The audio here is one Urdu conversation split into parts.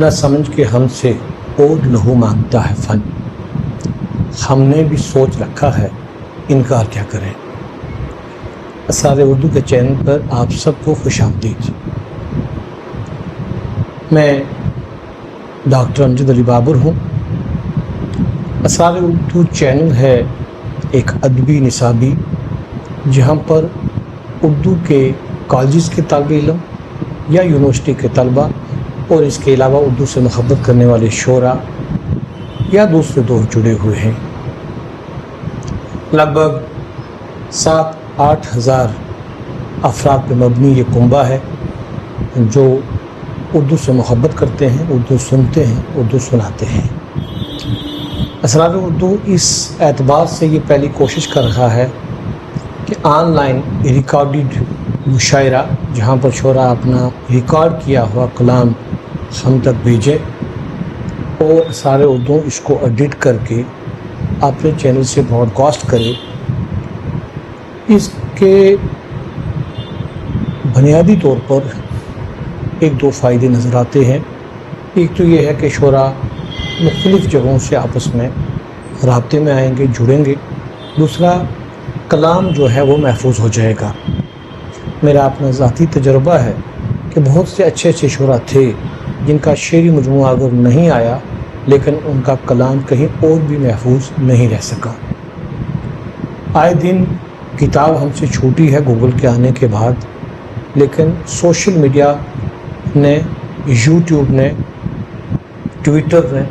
نہ سمجھ کے ہم سے اور لہو مانگتا ہے فن، ہم نے بھی سوچ رکھا ہے انکار کیا کریں۔ اسرار اردو کے چینل پر آپ سب کو خوش آمدید۔ میں ڈاکٹر امجد علی بابر ہوں۔ اسرار اردو چینل ہے ایک ادبی نصابی جہاں پر اردو کے کالجز کے طالب علم یا یونیورسٹی کے طلبہ اور اس کے علاوہ اردو سے محبت کرنے والے شعراء یا دوسرے دوست جڑے ہوئے ہیں۔ لگ بھگ 7-8 ہزار افراد پہ مبنی یہ کنبہ ہے جو اردو سے محبت کرتے ہیں، اردو سنتے ہیں، اردو سناتے ہیں۔ اسرار اردو اس اعتبار سے یہ پہلی کوشش کر رہا ہے کہ آن لائن ریکارڈڈ مشاعرہ جہاں پر شعراء اپنا ریکارڈ کیا ہوا کلام ہم تک بھیجے اور اسرار اردو اس کو ایڈٹ کر کے اپنے چینل سے براڈ کاسٹ کرے۔ اس کے بنیادی طور پر ایک دو فائدے نظر آتے ہیں۔ ایک تو یہ ہے کہ شعراء مختلف جگہوں سے آپس میں رابطے میں آئیں گے، جڑیں گے۔ دوسرا، کلام جو ہے وہ محفوظ ہو جائے گا۔ میرا اپنا ذاتی تجربہ ہے کہ بہت سے اچھے شعراء تھے جن کا شعری مجموعہ اگر نہیں آیا لیکن ان کا کلام کہیں اور بھی محفوظ نہیں رہ سکا۔ آئے دن کتاب ہم سے چھوٹی ہے گوگل کے آنے کے بعد، لیکن سوشل میڈیا نے، یوٹیوب نے، ٹویٹر نے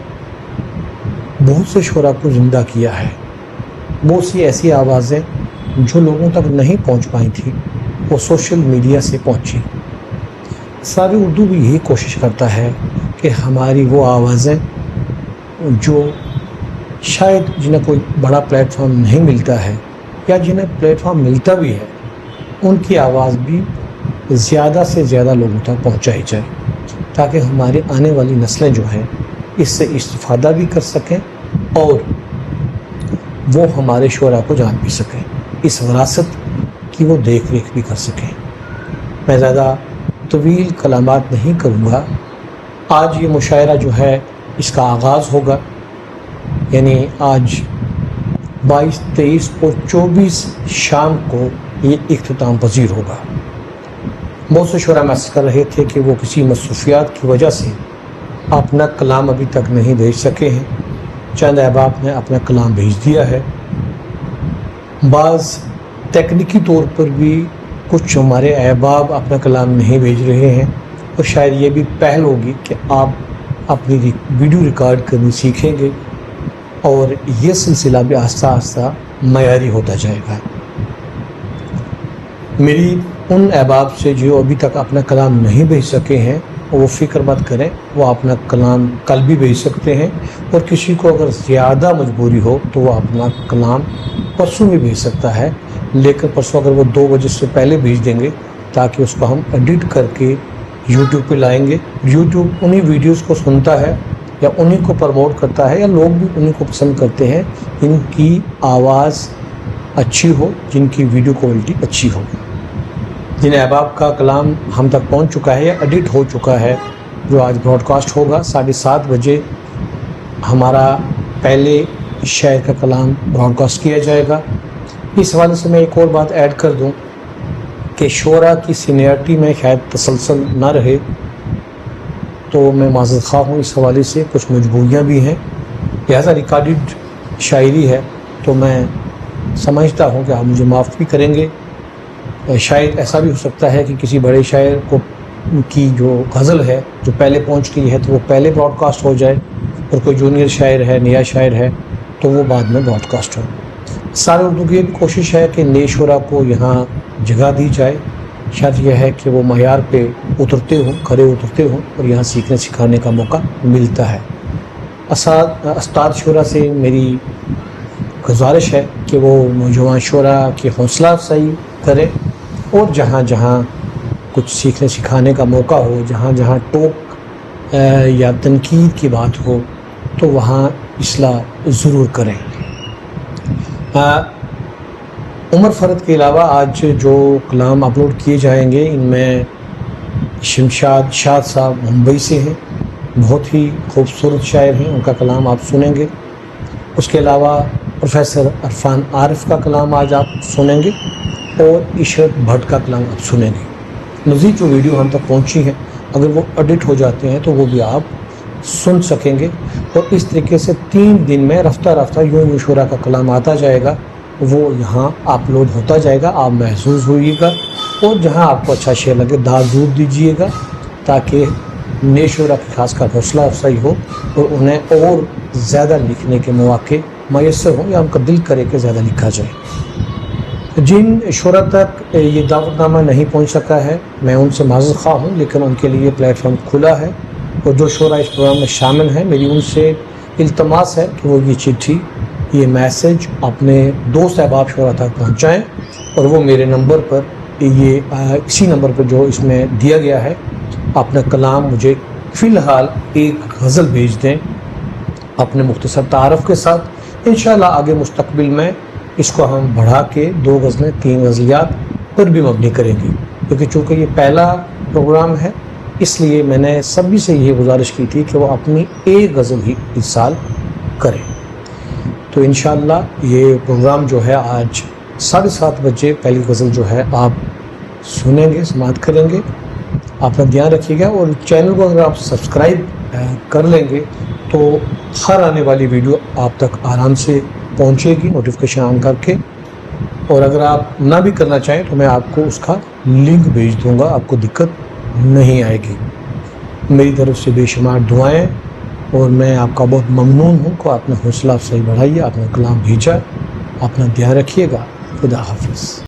بہت سے شعراء کو زندہ کیا ہے۔ بہت سی ایسی آوازیں جو لوگوں تک نہیں پہنچ پائی تھیں وہ سوشل میڈیا سے پہنچی۔ اسرار اردو بھی یہی کوشش کرتا ہے کہ ہماری وہ آوازیں جو شاید جنہیں کوئی بڑا پلیٹ فارم نہیں ملتا ہے یا جنہیں پلیٹ فارم ملتا بھی ہے، ان کی آواز بھی زیادہ سے زیادہ لوگوں تک پہنچائی جائے تاکہ ہماری آنے والی نسلیں جو ہیں اس سے استفادہ بھی کر سکیں اور وہ ہمارے شعراء کو جان بھی سکیں، اس وراثت کی وہ دیکھ ریکھ بھی کر سکیں۔ میں زیادہ طویل کلامات نہیں کروں گا۔ آج یہ مشاعرہ جو ہے اس کا آغاز ہوگا، یعنی آج 22، 23 اور 24 شام کو یہ اختتام پذیر ہوگا۔ بہت سے شعراء محسوس کر رہے تھے کہ وہ کسی مصروفیات کی وجہ سے اپنا کلام ابھی تک نہیں بھیج سکے ہیں۔ چند احباب نے اپنا کلام بھیج دیا ہے۔ بعض تکنیکی طور پر بھی کچھ ہمارے احباب اپنا کلام نہیں بھیج رہے ہیں، اور شاید یہ بھی پہل ہوگی کہ آپ اپنی ویڈیو ریکارڈ کرنی سیکھیں گے اور یہ سلسلہ بھی آہستہ آہستہ معیاری ہوتا جائے گا۔ میری ان احباب سے جو ابھی تک اپنا کلام نہیں بھیج سکے ہیں وہ فکر مت کریں، وہ اپنا کلام کل بھی بھیج سکتے ہیں، اور کسی کو اگر زیادہ مجبوری ہو تو وہ اپنا کلام پرسوں بھی بھیج سکتا ہے، لیکن پرسوں اگر وہ 2 بجے سے پہلے بھیج دیں گے تاکہ اس کو ہم ایڈٹ کر کے یوٹیوب پہ لائیں گے۔ یوٹیوب انہی ویڈیوز کو سنتا ہے یا انہی کو پروموٹ کرتا ہے، یا لوگ بھی انہی کو پسند کرتے ہیں جن کی آواز اچھی ہو، جن کی ویڈیو کوالٹی اچھی ہو۔ جن احباب کا کلام ہم تک پہنچ چکا ہے یا ایڈٹ ہو چکا ہے، جو آج براڈ کاسٹ ہوگا 7:30 بجے ہمارا پہلے شاعر کا کلام براڈ کاسٹ کیا جائے گا۔ اس حوالے سے میں ایک اور بات ایڈ کر دوں کہ شعراء کی سینئرٹی میں شاید تسلسل نہ رہے، تو میں معذرت خواہ ہوں اس حوالے سے، کچھ مجبوریاں بھی ہیں، لہٰذا ریکارڈڈ شاعری ہے تو میں سمجھتا ہوں کہ آپ مجھے معاف بھی کریں گے۔ شاید ایسا بھی ہو سکتا ہے کہ کسی بڑے شاعر کو کی جو غزل ہے جو پہلے پہنچ گئی ہے تو وہ پہلے براڈ کاسٹ ہو جائے، اور کوئی جونیئر شاعر ہے، نیا شاعر ہے تو وہ بعد میں براڈ کاسٹ ہو۔ سارے اردو کی بھی کوشش ہے کہ نئے شعراء کو یہاں جگہ دی جائے، شرط یہ ہے کہ وہ معیار پہ اترتے ہوں، کھرے اترتے ہوں اور یہاں سیکھنے سکھانے کا موقع ملتا ہے۔ استاد شعراء سے میری گزارش ہے کہ وہ نوجوان شعراء کی حوصلہ افزائی کریں، اور جہاں جہاں کچھ سیکھنے سکھانے کا موقع ہو، جہاں جہاں ٹوک یا تنقید کی بات ہو تو وہاں اصلاح ضرور کریں۔ عمر فرد کے علاوہ آج جو کلام اپلوڈ کیے جائیں گے ان میں شمشاد شاد صاحب ممبئی سے ہیں، بہت ہی خوبصورت شاعر ہیں، ان کا کلام آپ سنیں گے۔ اس کے علاوہ پروفیسر عرفان عارف کا کلام آج آپ سنیں گے اور عشرت بھٹ کا کلام آپ سنیں گے۔ مزید جو ویڈیو ہم تک پہنچی ہیں اگر وہ ایڈٹ ہو جاتے ہیں تو وہ بھی آپ سن سکیں گے، اور اس طریقے سے 3 دن میں رفتہ رفتہ یوں شعراء کا کلام آتا جائے گا، وہ یہاں اپلوڈ ہوتا جائے گا۔ آپ محظوظ ہوئیے گا اور جہاں آپ کو اچھا شعر لگے داد ضرور دیجیے گا، تاکہ نئے شعراء کی خاص کر حوصلہ افزائی ہو اور انہیں اور زیادہ لکھنے کے مواقع میسر ہوں، یا ان کا دل کرے کہ زیادہ لکھا جائے۔ جن شعراء تک یہ دعوت نامہ نہیں پہنچ سکا ہے میں ان سے معذرت خواہ ہوں، لیکن ان کے لیے پلیٹ فارم کھلا ہے، اور جو شعراء اس پروگرام میں شامل ہیں میری ان سے التماس ہے کہ وہ یہ چٹھی، یہ میسج اپنے دوست احباب شعراء تک پہنچائیں، اور وہ میرے نمبر پر، یہ اسی نمبر پر جو اس میں دیا گیا ہے، اپنا کلام مجھے فی الحال ایک غزل بھیج دیں اپنے مختصر تعارف کے ساتھ۔ انشاءاللہ آگے مستقبل میں اس کو ہم بڑھا کے 2 غزلیں 3 غزلیات پر بھی مبنی کریں گے، کیونکہ چونکہ یہ پہلا پروگرام ہے اس لیے میں نے سبھی سے یہ گزارش کی تھی کہ وہ اپنی ایک غزل ہی ارسال کریں۔ تو انشاءاللہ یہ پروگرام جو ہے آج 7:30 بجے پہلی غزل جو ہے آپ سنیں گے، سماعت کریں گے۔ اپنا دھیان رکھیے گا، اور چینل کو اگر آپ سبسکرائب کر لیں گے تو ہر آنے والی ویڈیو آپ تک آرام سے پہنچے گی نوٹیفیکیشن آن کر کے، اور اگر آپ نہ بھی کرنا چاہیں تو میں آپ کو اس کا لنک بھیج دوں گا، آپ کو دقت نہیں آئے گی۔ میری طرف سے بے شمار دعائیں، اور میں آپ کا بہت ممنون ہوں کہ آپ نے حوصلہ افزائی بڑھائی، آپ نے کلام بھیجا۔ اپنا دھیان رکھیے گا۔ خدا حافظ۔